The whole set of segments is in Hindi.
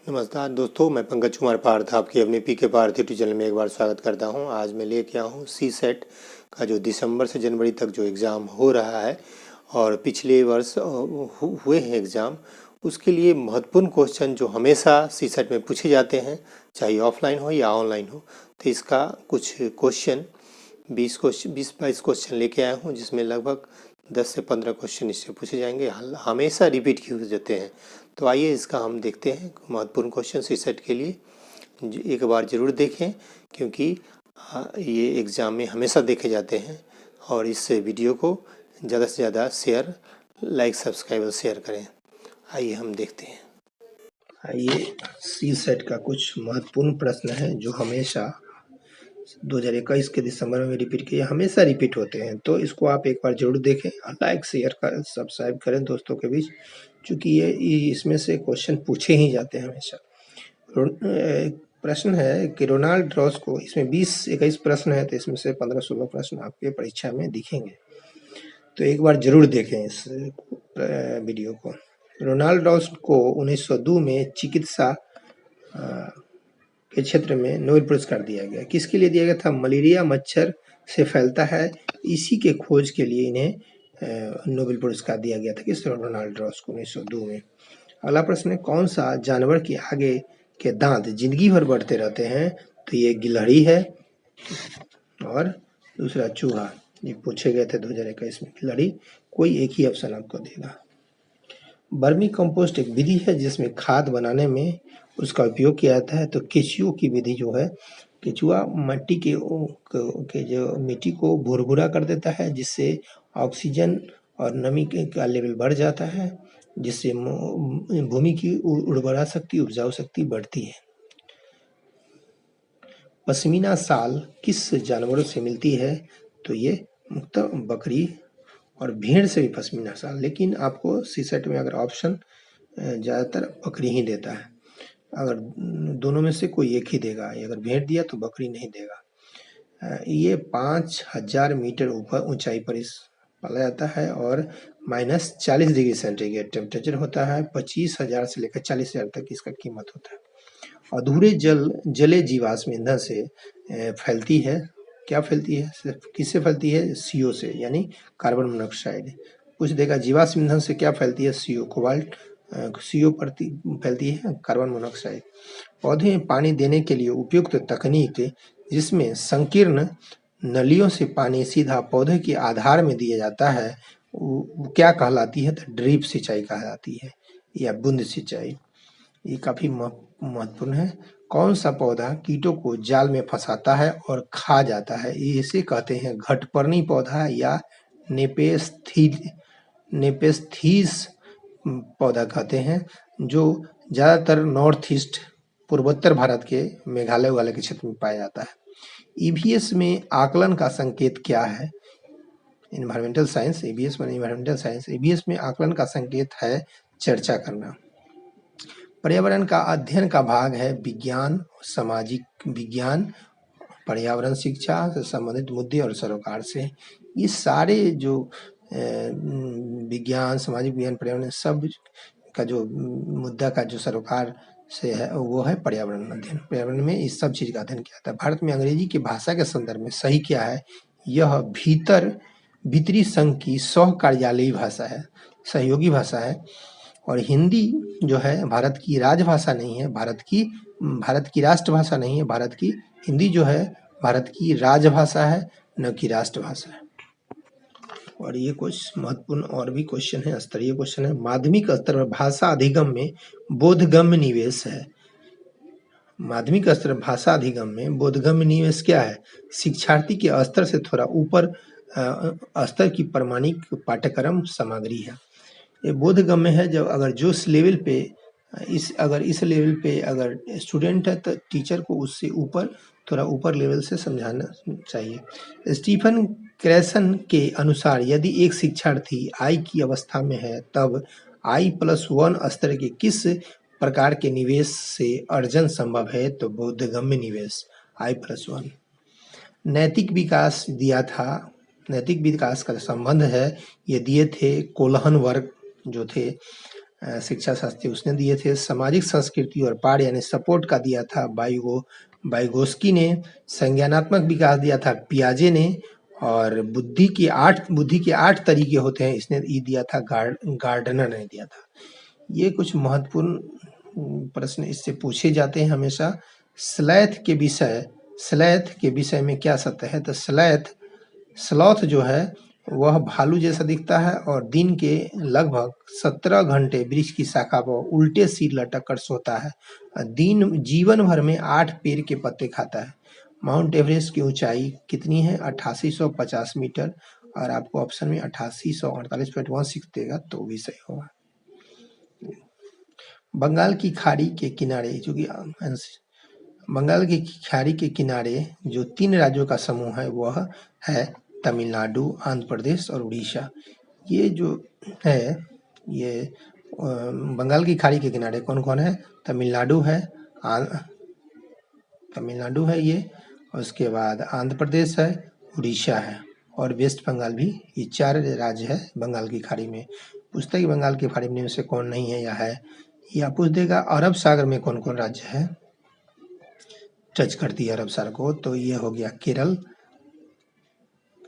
नमस्कार दोस्तों, मैं पंकज कुमार पार्थ आपकी अपनी पीके पार्थ यूट्यूब चैनल में एक बार स्वागत करता हूं। आज मैं लेके आया हूं सी सेट का जो दिसंबर से जनवरी तक जो एग्ज़ाम हो रहा है और पिछले वर्ष हुए हैं एग्ज़ाम, उसके लिए महत्वपूर्ण क्वेश्चन जो हमेशा सी सेट में पूछे जाते हैं, चाहे ऑफलाइन हो या ऑनलाइन हो। तो इसका कुछ क्वेश्चन 20-22 क्वेश्चन लेके आया हूँ, जिसमें लगभग 10 से 15 क्वेश्चन इससे पूछे जाएंगे, हमेशा रिपीट किए जाते हैं। तो आइए इसका हम देखते हैं महत्वपूर्ण क्वेश्चन सी सेट के लिए। एक बार ज़रूर देखें, क्योंकि ये एग्ज़ाम में हमेशा देखे जाते हैं। और इस वीडियो को ज़्यादा से ज़्यादा शेयर, लाइक, सब्सक्राइब और शेयर करें। आइए हम देखते हैं। आइए, सी सेट का कुछ महत्वपूर्ण प्रश्न है जो हमेशा 2021 के दिसंबर में रिपीट किए, हमेशा रिपीट होते हैं। तो इसको आप एक बार जरूर देखें और लाइक, शेयर कर, सब्सक्राइब करें दोस्तों के बीच, क्योंकि ये इसमें से क्वेश्चन पूछे ही जाते हैं हमेशा। प्रश्न है कि रोनाल्ड रॉस को, इसमें 20-21 प्रश्न है, तो इसमें से 15-16 प्रश्न आपके परीक्षा में दिखेंगे। तो एक बार जरूर देखें इस वीडियो को। रोनाल्ड रॉस को 1902 में चिकित्सा के क्षेत्र में नोबेल पुरस्कार दिया गया। किसके लिए दिया गया था? मलेरिया मच्छर से फैलता है, इसी के खोज के लिए इन्हें नोबेल पुरस्कार दिया गया था। किस रोनाल्ड रॉस को 1902 में। अगला प्रश्न है, कौन सा जानवर के आगे के दांत जिंदगी भर बढ़ते रहते हैं? तो ये गिलहरी है और दूसरा चूहा। ये पूछे गए थे 2021 में। गिलहरी, कोई एक ही ऑप्शन आपको देगा। वर्मी कंपोस्ट एक विधि है जिसमें खाद बनाने में उसका उपयोग किया जाता है। तो केचुओं की विधि जो है, केचुआ मिट्टी के जो मिट्टी को भुरभुरा कर देता है, जिससे ऑक्सीजन और नमी का लेवल बढ़ जाता है, जिससे भूमि की उर्वरा शक्ति, उपजाऊ शक्ति बढ़ती है। पश्मीना शाल किस जानवरों से मिलती है? तो ये मुख्यतः बकरी और भेड़ से भी पश्मीना शाल, लेकिन आपको सी सेट में अगर ऑप्शन ज़्यादातर बकरी ही देता है। अगर दोनों में से कोई एक ही देगा, अगर भेड़ दिया तो बकरी नहीं देगा। ये 5000 मीटर ऊपर ऊंचाई पर इस पाला जाता है और -40 डिग्री सेंटीग्रेड टेम्परेचर होता है। 25,000 से लेकर 40,000 तक इसका कीमत होता है। अधूरे जले जीवाश्म ईंधन से फैलती है। क्या फैलती है? किससे फैलती है? CO से, यानी कार्बन मोनोऑक्साइड। कुछ देगा जीवाश्म ईंधन से क्या फैलती है? CO, कोबाल्ट, CO पर फैलती है कार्बन मोनोऑक्साइड। पौधे में पानी देने के लिए उपयुक्त तकनीक जिसमें संकीर्ण नलियों से पानी सीधा पौधे के आधार में दिया जाता है, वो क्या कहलाती है? तो ड्रिप सिंचाई कहलाती है या बूंद सिंचाई। ये काफी महत्वपूर्ण है। कौन सा पौधा कीटों को जाल में फंसाता है और खा जाता है? इसे कहते हैं घटपर्णी पौधा या नेपेस्थीस पौधा कहते हैं, जो ज्यादातर नॉर्थ ईस्ट, पूर्वोत्तर भारत के मेघालय वाले के क्षेत्र में पाया जाता है। EVS में आकलन का संकेत क्या है? इन्वायरमेंटल साइंस, EVS में इन्वायरमेंटल साइंस। EVS में आकलन का संकेत है चर्चा करना। पर्यावरण का अध्ययन का भाग है विज्ञान, सामाजिक विज्ञान, पर्यावरण शिक्षा से संबंधित मुद्दे और सरोकार से। ये सारे जो विज्ञान, सामाजिक विज्ञान, पर्यावरण, सब का जो मुद्दा का जो सरोकार से है, वो है पर्यावरण अध्ययन। पर्यावरण में इस सब चीज का अध्ययन किया जाता है। भारत में अंग्रेजी की भाषा के संदर्भ में सही क्या है? यह भीतरी संघ की सह कार्यालयी भाषा है, सहयोगी भाषा है। और हिंदी जो है भारत की राजभाषा नहीं है, भारत की राष्ट्रभाषा नहीं है। भारत की हिंदी जो है भारत की राजभाषा है, न कि राष्ट्रभाषा है। और ये कुछ महत्वपूर्ण और भी क्वेश्चन है, स्तरीय क्वेश्चन है। माध्यमिक स्तर पर भाषा अधिगम में बोधगम्य निवेश है। माध्यमिक स्तर भाषा अधिगम में बोधगम्य निवेश क्या है? शिक्षार्थी के स्तर से थोड़ा ऊपर स्तर की प्रमाणिक पाठ्यक्रम सामग्री है। ये बोधगम्य है जब अगर जो इस लेवल पे इस लेवल पे अगर स्टूडेंट है, तो टीचर को उससे ऊपर, थोड़ा ऊपर लेवल से समझाना चाहिए। स्टीफन क्रैसन के अनुसार यदि एक शिक्षार्थी I की अवस्था में है, तब I+1 स्तर के किस प्रकार के निवेश से अर्जन संभव है? तो बोधगम्य निवेश I+1। नैतिक विकास दिया था। नैतिक विकास का संबंध है, ये दिए थे कोल्हन वर्ग जो थे। शिक्षा शास्त्री उसने दिए थे। सामाजिक संस्कृति और पाठ यानी सपोर्ट का दिया था वाइगोस्की ने। संज्ञानात्मक विकास दिया था पियाजे ने। और बुद्धि के 8 तरीके होते हैं, इसने ये दिया था गार्डनर ने दिया था। ये कुछ महत्वपूर्ण प्रश्न इससे पूछे जाते हैं हमेशा। स्लैथ के विषय में क्या सत्य है? तो स्लॉथ जो है वह भालू जैसा दिखता है और दिन के लगभग 17 घंटे वृक्ष की शाखा पर उल्टे सिर लटक कर सोता है। जीवन भर में 8 पेड़ के पत्ते खाता है। माउंट एवरेस्ट की ऊंचाई कितनी है? 8850 मीटर। और आपको ऑप्शन में 8848.16 देगा तो भी सही होगा। बंगाल की खाड़ी के किनारे जो 3 राज्यों का समूह है वह है तमिलनाडु, आंध्र प्रदेश और उड़ीसा। ये जो है ये बंगाल की खाड़ी के किनारे कौन-कौन है? तमिलनाडु है ये, और उसके बाद आंध्र प्रदेश है, उड़ीसा है और वेस्ट बंगाल भी। ये 4 राज्य है बंगाल की खाड़ी में। पूछता है कि बंगाल की खाड़ी में से कौन नहीं है या है, या पूछ देगा अरब सागर में कौन-कौन राज्य है, टच करती है अरब सागर को। तो ये हो गया केरल,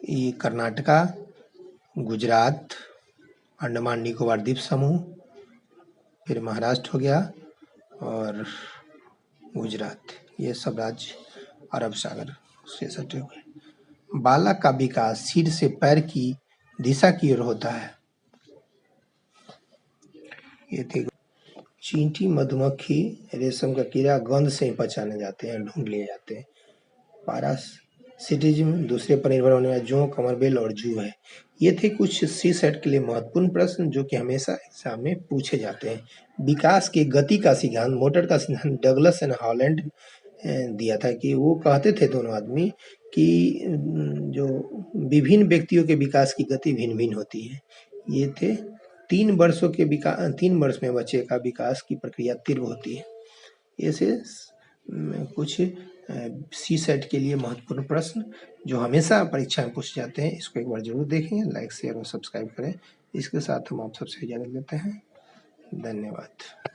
ये कर्नाटका, गुजरात, अंडमान निकोबार द्वीप समूह, फिर महाराष्ट्र हो गया और गुजरात। ये सब राज्य अरब सागर से सटे हुए। बालक का विकास सिर से पैर की दिशा की ओर होता है। ये थे चींटी, मधुमक्खी, रेशम का कीड़ा गंध से ही पहचाने जाते हैं, ढूंढ लिए जाते हैं। पैरासिटिज्म, दूसरे पर निर्भर होने वाला जोंक, कमरबेल और जू है। ये थे कुछ सी सेट के लिए महत्वपूर्ण प्रश्न जो कि हमेशा एग्जाम में पूछे जाते हैं। विकास के गति का सिद्धांत, मोटर का सिद्धांत डगलस एंड हॉलैंड दिया था कि वो कहते थे दोनों आदमी कि जो विभिन्न व्यक्तियों के विकास की गति भिन्न-भिन्न होती है। ये थे 3 वर्ष में बच्चे का विकास की प्रक्रिया तीव्र होती है। ऐसे कुछ सी सेट के लिए महत्वपूर्ण प्रश्न जो हमेशा परीक्षा में पूछे जाते हैं, इसको एक बार जरूर देखें, लाइक शेयर और सब्सक्राइब करें। इसके साथ हम आप सबसे इजाजत लेते हैं। धन्यवाद।